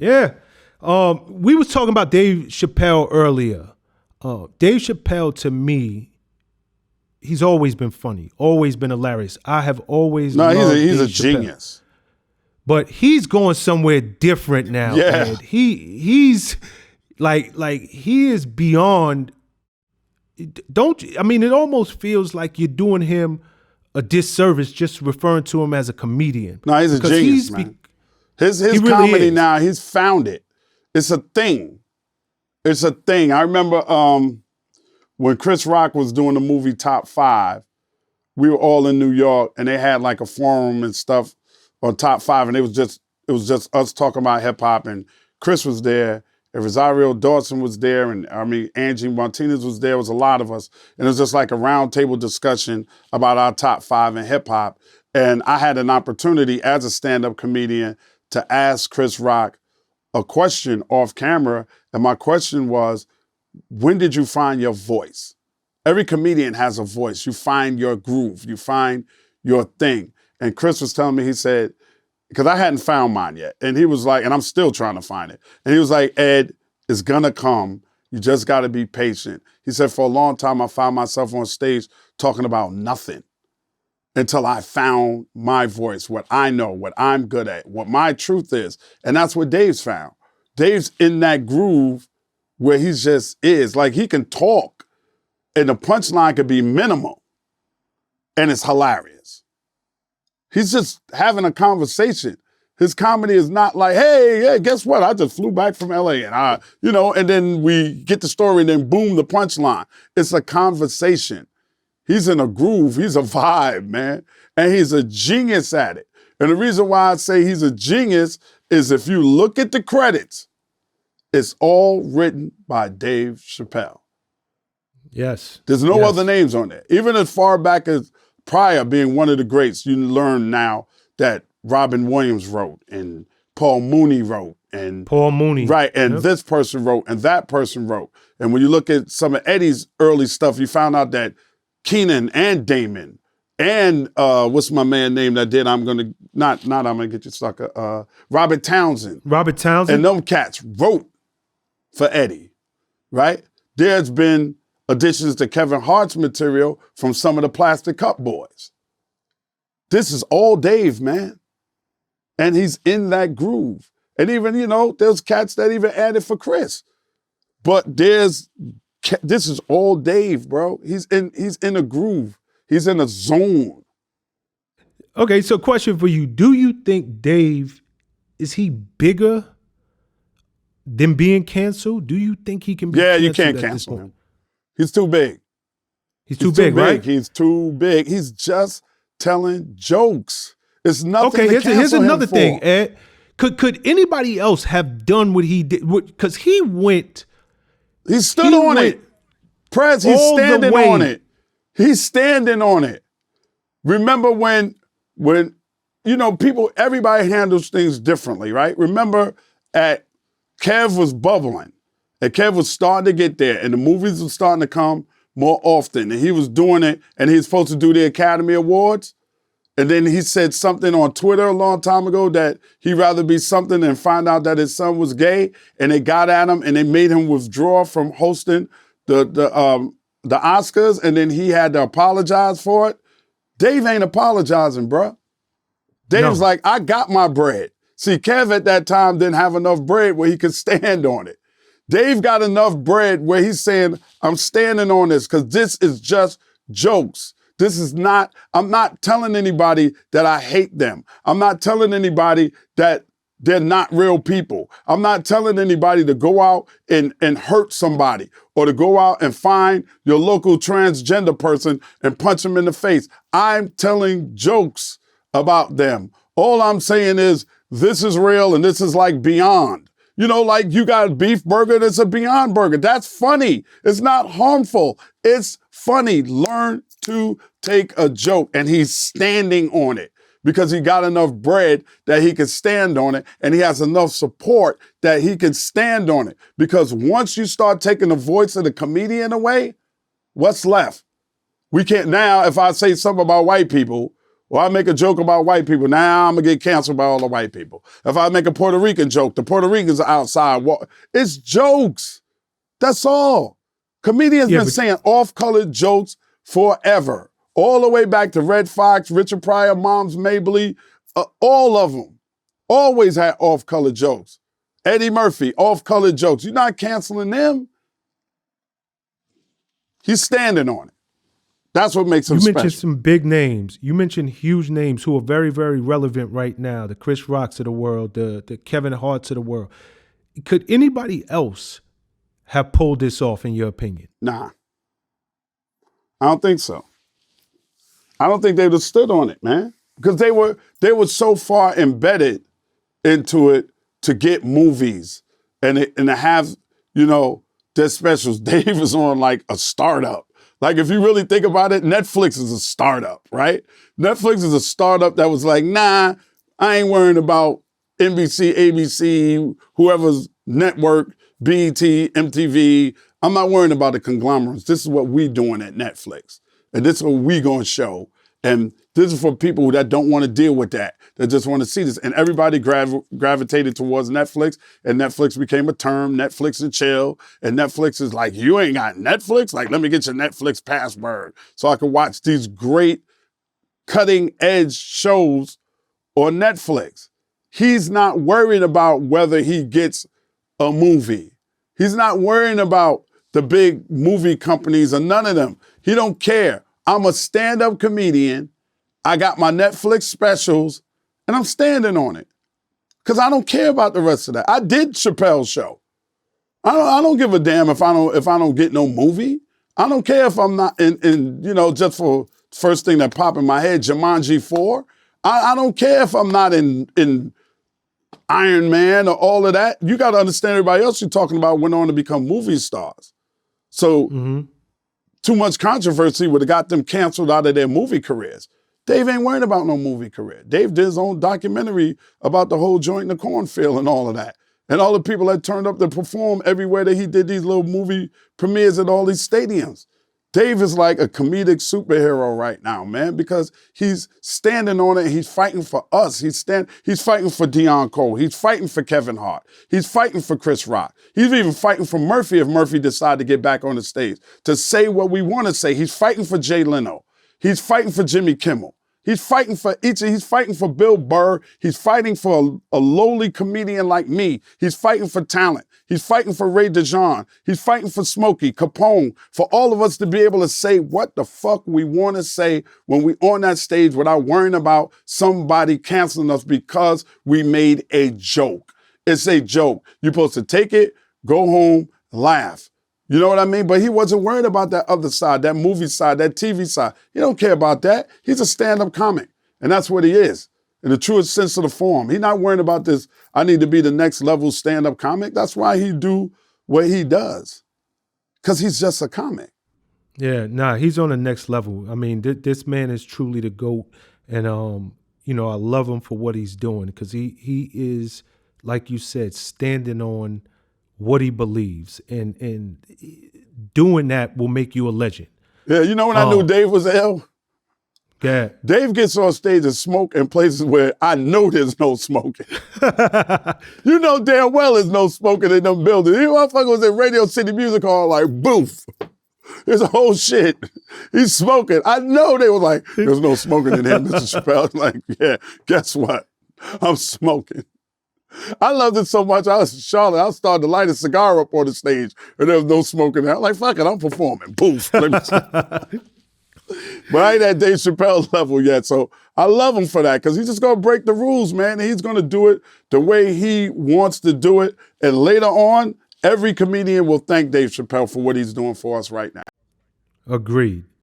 Yeah. We was talking about Dave Chappelle earlier. Dave Chappelle, to me, he's always been funny, always been hilarious. I have always loved he's a Dave Chappelle. genius. But he's going somewhere different now. Yeah. Ed. He's like he is beyond. It almost feels like you're doing him a disservice just referring to him as a comedian. No, he's a genius, man. His really comedy now, he's found it. It's a thing. It's a thing. I remember when Chris Rock was doing the movie Top 5, we were all in New York and they had like a forum and stuff on Top 5, and it was just us talking about hip hop, and Chris was there, and Rosario Dawson was there, and Angie Martinez was there. It was a lot of us, and it was just like a roundtable discussion about our top 5 in hip hop. And I had an opportunity as a stand-up comedian to ask Chris Rock a question off camera, and my question was, when did you find your voice? Every comedian has a voice. You find your groove. You find your thing. And Chris was telling me, he said, because I hadn't found mine yet. And he was like, and I'm still trying to find it. And he was like, Ed, it's gonna come. You just gotta be patient. He said, for a long time, I found myself on stage talking about nothing until I found my voice, what I know, what I'm good at, what my truth is. And that's what Dave's found. Dave's in that groove where he just is. Like, he can talk and the punchline could be minimal and it's hilarious. He's just having a conversation. His comedy is not like, hey, guess what? I just flew back from LA and and then we get the story and then boom, the punchline. It's a conversation. He's in a groove. He's a vibe, man. And he's a genius at it. And the reason why I say he's a genius is if you look at the credits, it's all written by Dave Chappelle. Yes. There's no other names on there. Even as far back as Pryor being one of the greats, you learn now that Robin Williams wrote and Paul Mooney wrote and Paul Mooney. Right. And this person wrote and that person wrote. And when you look at some of Eddie's early stuff, you found out that Keenan and Damon and what's my man name that did I'm gonna get you sucker. Robert Townsend. Robert Townsend. And them cats wrote for Eddie. Right? There's been additions to Kevin Hart's material from some of the Plastic Cup Boys. This is all Dave, man. And he's in that groove. And even, there's cats that even added for Chris. But this is all Dave, bro. He's in a groove. He's in a zone. Okay, so question for you. Do you think Dave, is he bigger than being canceled? Do you think he can be canceled? Yeah, you can't cancel him. He's too big. He's too big, right? He's too big. He's just telling jokes. It's nothing to cancel here's another him for. thing, Ed. Could anybody else have done what he did? Because he went. He stood on it. Prez, he's standing on it. He's standing on it. Remember when everybody handles things differently, right? Remember Kev was bubbling. And Kev was starting to get there, and the movies were starting to come more often. And he was doing it, and he was supposed to do the Academy Awards. And then he said something on Twitter a long time ago that he'd rather be something than find out that his son was gay. And they got at him, and they made him withdraw from hosting the Oscars, and then he had to apologize for it. Dave ain't apologizing, bruh. Dave's like, I got my bread. See, Kev at that time didn't have enough bread where he could stand on it. Dave got enough bread where he's saying, I'm standing on this because this is just jokes. I'm not telling anybody that I hate them. I'm not telling anybody that they're not real people. I'm not telling anybody to go out and hurt somebody or to go out and find your local transgender person and punch them in the face. I'm telling jokes about them. All I'm saying is this is real and this is like Beyond. Like you got a beef burger, that's a Beyond burger. That's funny. It's not harmful. It's funny. Learn to take a joke. And he's standing on it because he got enough bread that he can stand on it. And he has enough support that he can stand on it. Because once you start taking the voice of the comedian away, what's left? We can't now, if I say something about white people Or I make a joke about white people, now I'm going to get canceled by all the white people. If I make a Puerto Rican joke, the Puerto Ricans are outside. It's jokes. That's all. Comedians been saying off-colored jokes forever. All the way back to Red Fox, Richard Pryor, Moms Mabley, all of them. Always had off-colored jokes. Eddie Murphy, off-colored jokes. You're not canceling them. He's standing on it. That's what makes him special. You mentioned some big names. You mentioned huge names who are very, very relevant right now. The Chris Rocks of the world, the Kevin Harts of the world. Could anybody else have pulled this off, in your opinion? Nah. I don't think so. I don't think they would have stood on it, man. Because they were so far embedded into it to get movies and to have, their specials. Dave is on like a startup. Like, if you really think about it, Netflix is a startup, right? Netflix is a startup that was like, nah, I ain't worrying about NBC, ABC, whoever's network, BET, MTV. I'm not worrying about the conglomerates. This is what we doing at Netflix. And this is what we gonna show. And this is for people that don't want to deal with that just want to see this. And everybody gravitated towards Netflix, and Netflix became a term, Netflix and chill. And Netflix is like, you ain't got Netflix? Like, let me get your Netflix password so I can watch these great cutting edge shows on Netflix. He's not worried about whether he gets a movie. He's not worrying about the big movie companies or none of them. He don't care. I'm a stand-up comedian. I got my Netflix specials, and I'm standing on it. Because I don't care about the rest of that. I did Chappelle's show. I don't give a damn if I don't get no movie. I don't care if I'm not just for first thing that popped in my head, Jumanji 4. I don't care if I'm not in Iron Man or all of that. You got to understand everybody else you're talking about went on to become movie stars. So too much controversy would have got them canceled out of their movie careers. Dave ain't worried about no movie career. Dave did his own documentary about the whole joint in the cornfield and all of that. And all the people that turned up to perform everywhere that he did these little movie premieres at all these stadiums. Dave is like a comedic superhero right now, man, because he's standing on it. He's fighting for us. He's fighting for Deion Cole. He's fighting for Kevin Hart. He's fighting for Chris Rock. He's even fighting for Murphy if Murphy decided to get back on the stage to say what we want to say. He's fighting for Jay Leno. He's fighting for Jimmy Kimmel. He's fighting for he's fighting for Bill Burr. He's fighting for a lowly comedian like me. He's fighting for talent. He's fighting for Ray DeJean. He's fighting for Smokey, Capone, for all of us to be able to say what the fuck we want to say when we on that stage without worrying about somebody canceling us because we made a joke. It's a joke. You're supposed to take it, go home, laugh. You know what I mean? But he wasn't worried about that other side, that movie side, that TV side. He don't care about that. He's a stand-up comic, and that's what he is, in the truest sense of the form. He's not worried about this, I need to be the next level stand-up comic. That's why he do what he does, because he's just a comic. Yeah, he's on the next level. I mean, this man is truly the GOAT, and I love him for what he's doing, because he is, like you said, standing on what he believes, and doing that will make you a legend. Yeah, you know when I knew Dave was L? Yeah. Dave gets on stage and smoke in places where I know there's no smoking. You know damn well there's no smoking in them buildings. These motherfuckers was at Radio City Music Hall like, boof. There's a whole shit. He's smoking. I know they were like, there's no smoking in here, Mr. Chappelle. Like, yeah, guess what? I'm smoking. I loved it so much. I was in Charlotte. I started to light a cigar up on the stage, and there was no smoking there. I'm like, fuck it, I'm performing. Poof. But I ain't at Dave Chappelle's level yet, so I love him for that, because he's just going to break the rules, man. He's going to do it the way he wants to do it. And later on, every comedian will thank Dave Chappelle for what he's doing for us right now. Agreed.